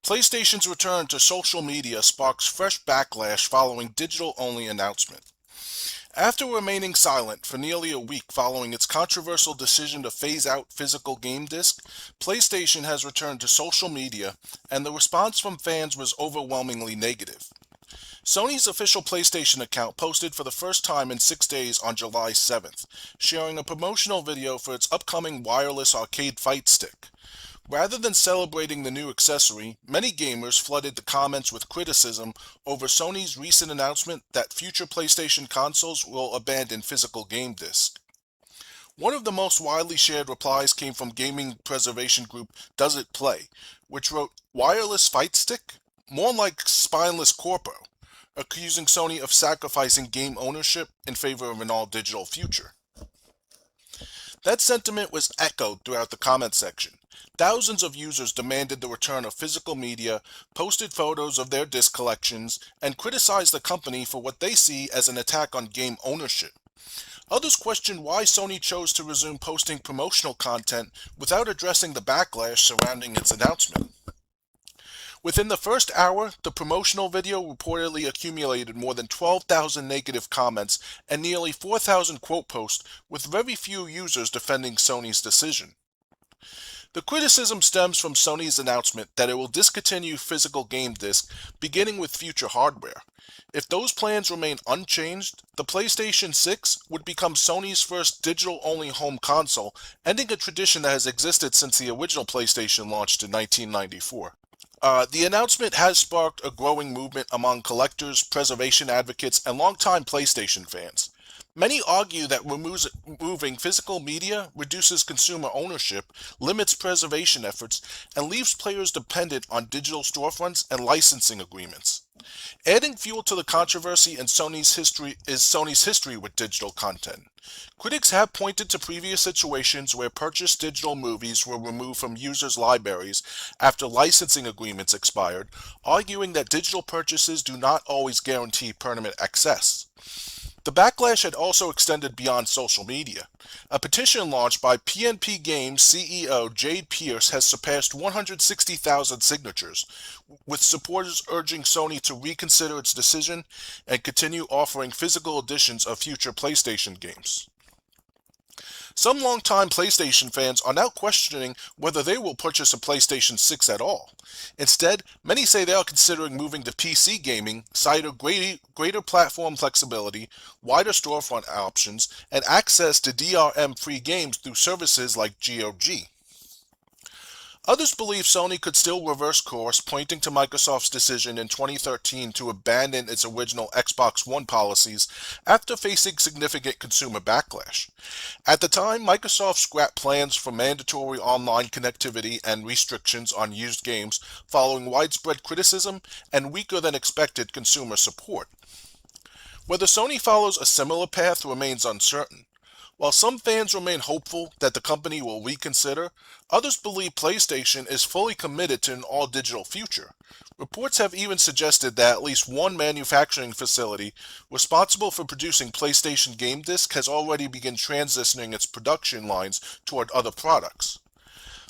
PlayStation's return to social media sparks fresh backlash following digital-only announcement. After remaining silent for nearly a week following its controversial decision to phase out physical game disc, PlayStation has returned to social media, and the response from fans was overwhelmingly negative. Sony's official PlayStation account posted for the first time in 6 days on July 7th, sharing a promotional video for its upcoming wireless arcade fight stick. Rather than celebrating the new accessory, many gamers flooded the comments with criticism over Sony's recent announcement that future PlayStation consoles will abandon physical game discs. One of the most widely shared replies came from gaming preservation group Does It Play, which wrote, "Wireless fight stick? More like spineless corpo," accusing Sony of sacrificing game ownership in favor of an all-digital future. That sentiment was echoed throughout the comment section. Thousands of users demanded the return of physical media, posted photos of their disc collections, and criticized the company for what they see as an attack on game ownership. Others questioned why Sony chose to resume posting promotional content without addressing the backlash surrounding its announcement. Within the first hour, the promotional video reportedly accumulated more than 12,000 negative comments and nearly 4,000 quote posts, with very few users defending Sony's decision. The criticism stems from Sony's announcement that it will discontinue physical game discs beginning with future hardware. If those plans remain unchanged, the PlayStation 6 would become Sony's first digital-only home console, ending a tradition that has existed since the original PlayStation launched in 1994. The announcement has sparked a growing movement among collectors, preservation advocates, and longtime PlayStation fans. Many argue that removing physical media reduces consumer ownership, limits preservation efforts, and leaves players dependent on digital storefronts and licensing agreements. Adding fuel to the controversy in Sony's history with digital content. Critics have pointed to previous situations where purchased digital movies were removed from users' libraries after licensing agreements expired, arguing that digital purchases do not always guarantee permanent access. The backlash had also extended beyond social media. A petition launched by PNP Games CEO Jade Pierce has surpassed 160,000 signatures, with supporters urging Sony to reconsider its decision and continue offering physical editions of future PlayStation games. Some longtime PlayStation fans are now questioning whether they will purchase a PlayStation 6 at all. Instead, many say they are considering moving to PC gaming, citing greater platform flexibility, wider storefront options, and access to DRM-free games through services like GOG. Others believe Sony could still reverse course, pointing to Microsoft's decision in 2013 to abandon its original Xbox One policies after facing significant consumer backlash. At the time, Microsoft scrapped plans for mandatory online connectivity and restrictions on used games following widespread criticism and weaker than expected consumer support. Whether Sony follows a similar path remains uncertain. While some fans remain hopeful that the company will reconsider, others believe PlayStation is fully committed to an all-digital future. Reports have even suggested that at least one manufacturing facility responsible for producing PlayStation game discs has already begun transitioning its production lines toward other products.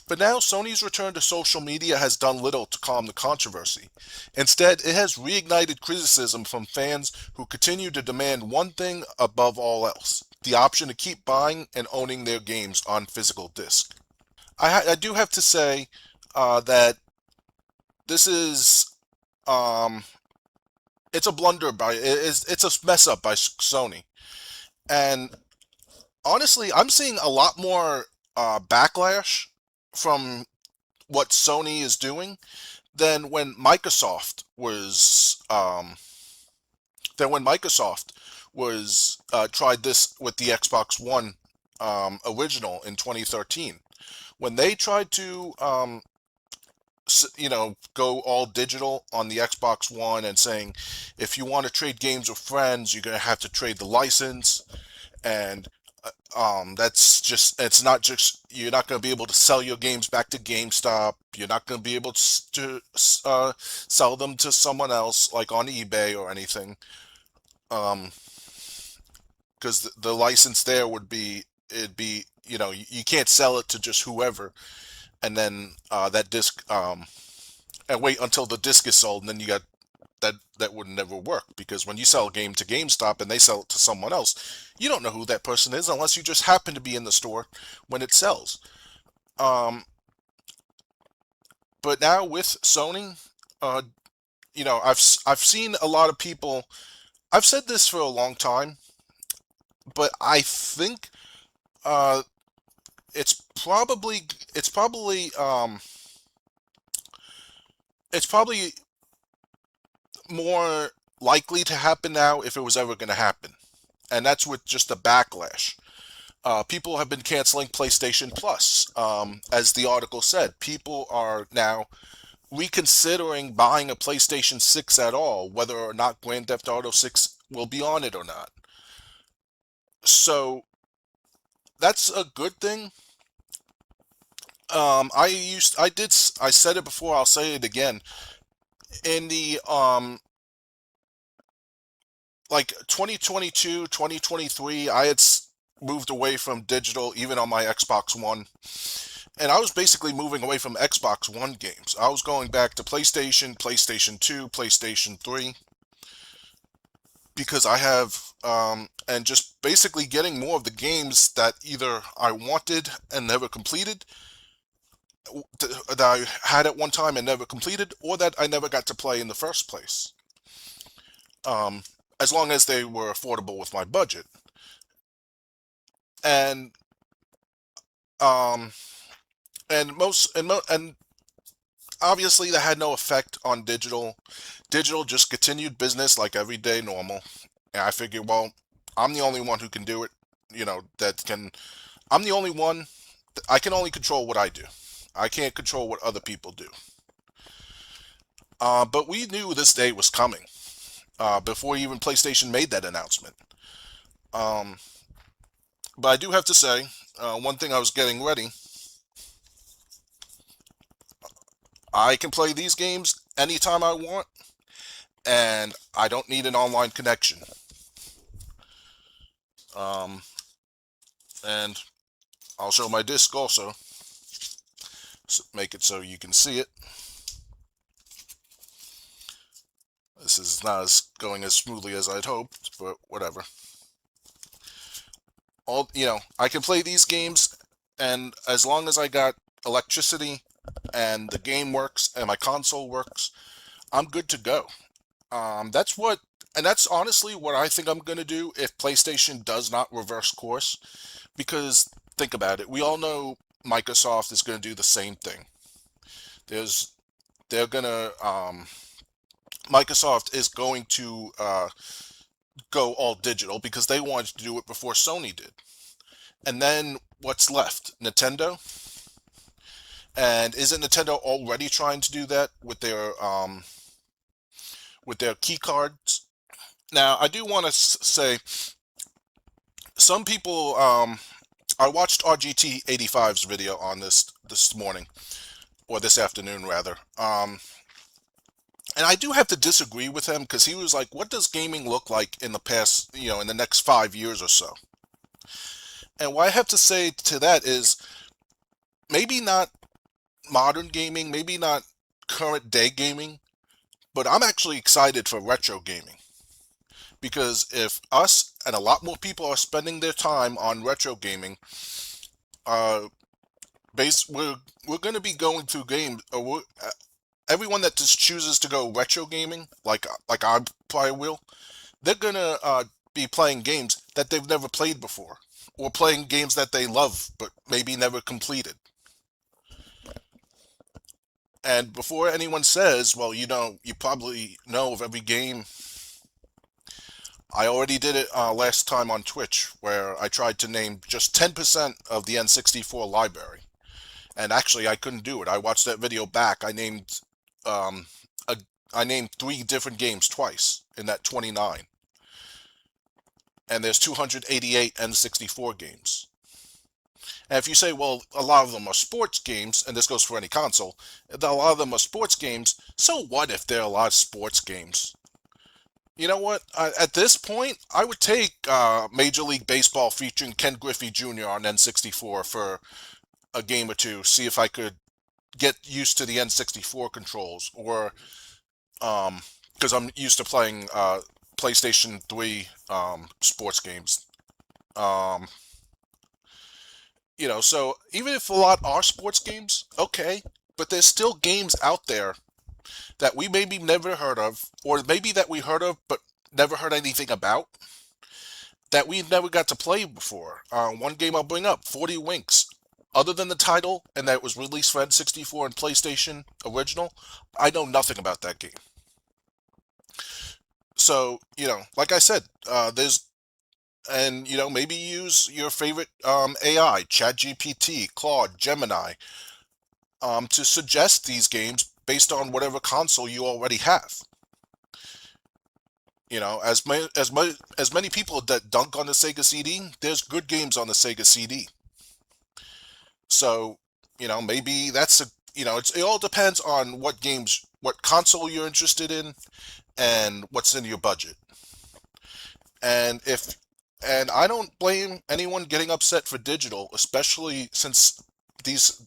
But now, Sony's return to social media has done little to calm the controversy. Instead, it has reignited criticism from fans who continue to demand one thing above all else: the option to keep buying and owning their games on physical disc. I do have to say that this is um, it's a blunder it's a mess up by Sony, and honestly, I'm seeing a lot more backlash from what Sony is doing than when Microsoft was tried this with the Xbox One original in 2013. When they tried to go all digital on the Xbox One and saying if you want to trade games with friends, you're going to have to trade the license, and it's not just, you're not going to be able to sell your games back to GameStop. You're not going to be able to sell them to someone else like on eBay or anything, um, because the license there would be, it'd be, you can't sell it to just whoever, and then that disc and wait until the disc is sold, and then you got that would never work, because when you sell a game to GameStop and they sell it to someone else, you don't know who that person is unless you just happen to be in the store when it sells. Um, but now with Sony, uh, I've seen a lot of people. I've said this for a long time, but I think uh, it's probably it's probably it's probably more likely to happen now if it was ever going to happen, and that's with just the backlash. People have been canceling PlayStation Plus. As the article said, people are now reconsidering buying a PlayStation 6 at all, whether or not Grand Theft Auto 6 will be on it or not. So that's a good thing. I said it before, I'll say it again. In the like 2022, 2023, I had moved away from digital even on my Xbox One. And I was basically moving away from Xbox One games. I was going back to PlayStation, PlayStation 2, PlayStation 3, because I have, and just basically getting more of the games that either I wanted and never completed, that I had at one time and never completed, or that I never got to play in the first place. Um, as long as they were affordable with my budget. And, um, and obviously that had no effect on digital. Digital just continued business like everyday normal. And I figured, well, I'm the only one who can do it. That can. I'm the only one. I can only control what I do. I can't control what other people do. But we knew this day was coming before even PlayStation made that announcement. Um, but I do have to say, one thing I was getting ready. I can play these games anytime I want, and I don't need an online connection. Um, and I'll show my disc also. Make it so you can see it. This is not as going as smoothly as I'd hoped, but whatever. I can play these games, and as long as I got electricity and the game works and my console works, I'm good to go. That's honestly what I think I'm going to do if PlayStation does not reverse course. Because think about it, we all know Microsoft is going to do the same thing. There's, they're gonna, Microsoft is going to go all digital because they wanted to do it before Sony did. And then what's left? Nintendo? And isn't Nintendo already trying to do that with their key cards? Now, I do want to say some people. I watched RGT 85's video on this morning, or this afternoon rather. And I do have to disagree with him because he was like, "What does gaming look like in the past? In the next 5 years or so?" And what I have to say to that is maybe not modern gaming, maybe not current day gaming, but I'm actually excited for retro gaming. Because if us and a lot more people are spending their time on retro gaming, uh, we're going to be going through games. Everyone that just chooses to go retro gaming, like I probably will, they're gonna be playing games that they've never played before, or playing games that they love but maybe never completed. And before anyone says, well, you probably know of every game. I already did it last time on Twitch, where I tried to name just 10% of the N64 library. And actually, I couldn't do it. I watched that video back. Um, a, I named three different games twice in that 29. And there's 288 N64 games. And if you say, well, a lot of them are sports games, and this goes for any console, a lot of them are sports games, so what if there are a lot of sports games? You know what? At this point, I would take Major League Baseball featuring Ken Griffey Jr. on N64 for a game or two, see if I could get used to the N64 controls, or because I'm used to playing PlayStation 3 sports games. Um, so even if a lot are sports games, okay, but there's still games out there that we maybe never heard of, or maybe that we heard of but never heard anything about, that we never got to play before. One game I'll bring up, 40 Winks. Other than the title and that it was released for N64 and PlayStation original, I know nothing about that game. So, like I said, maybe use your favorite AI, ChatGPT, Claude, Gemini, to suggest these games based on whatever console you already have. As many people that dunk on the Sega CD, there's good games on the Sega CD. So, maybe it all depends on what console you're interested in, and what's in your budget. And if, and I don't blame anyone getting upset for digital, especially since these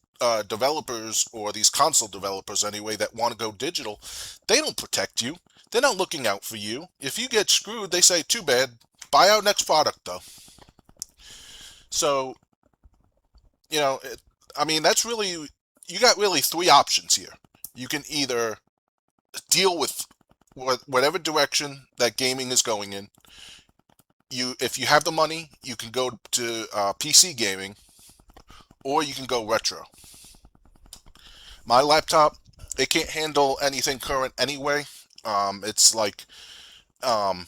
developers, or these console developers anyway, that want to go digital, they don't protect you. They're not looking out for you. If you get screwed, they say, too bad, buy our next product though. So, you know, it, that's really, you got really three options here. You can either deal with whatever direction that gaming is going in. If you have the money, you can go to PC gaming, or you can go retro. My laptop, it can't handle anything current anyway. It's like um,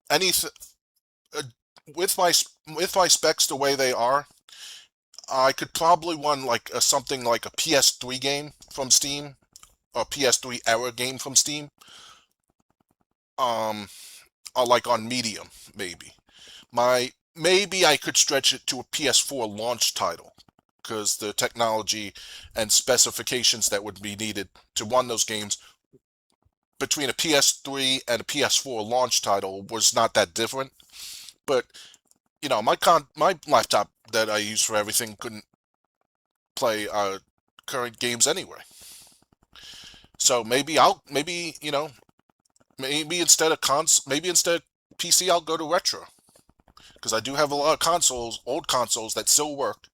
anything uh, with my specs the way they are. I could probably run like something like a PS3 game from Steam, or PS3 era game from Steam. Um, or like on medium, maybe. Maybe I could stretch it to a PS4 launch title, because the technology and specifications that would be needed to run those games between a PS3 and a PS4 launch title was not that different. But my laptop that I use for everything couldn't play current games anyway. So maybe instead of PC, I'll go to retro, because I do have a lot of old consoles that still work.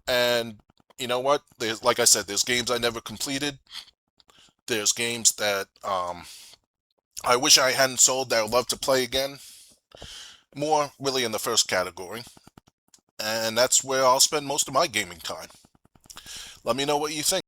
And you know what? Like I said, there's games I never completed. There's games that I wish I hadn't sold that I would love to play again. More really in the first category. And that's where I'll spend most of my gaming time. Let me know what you think.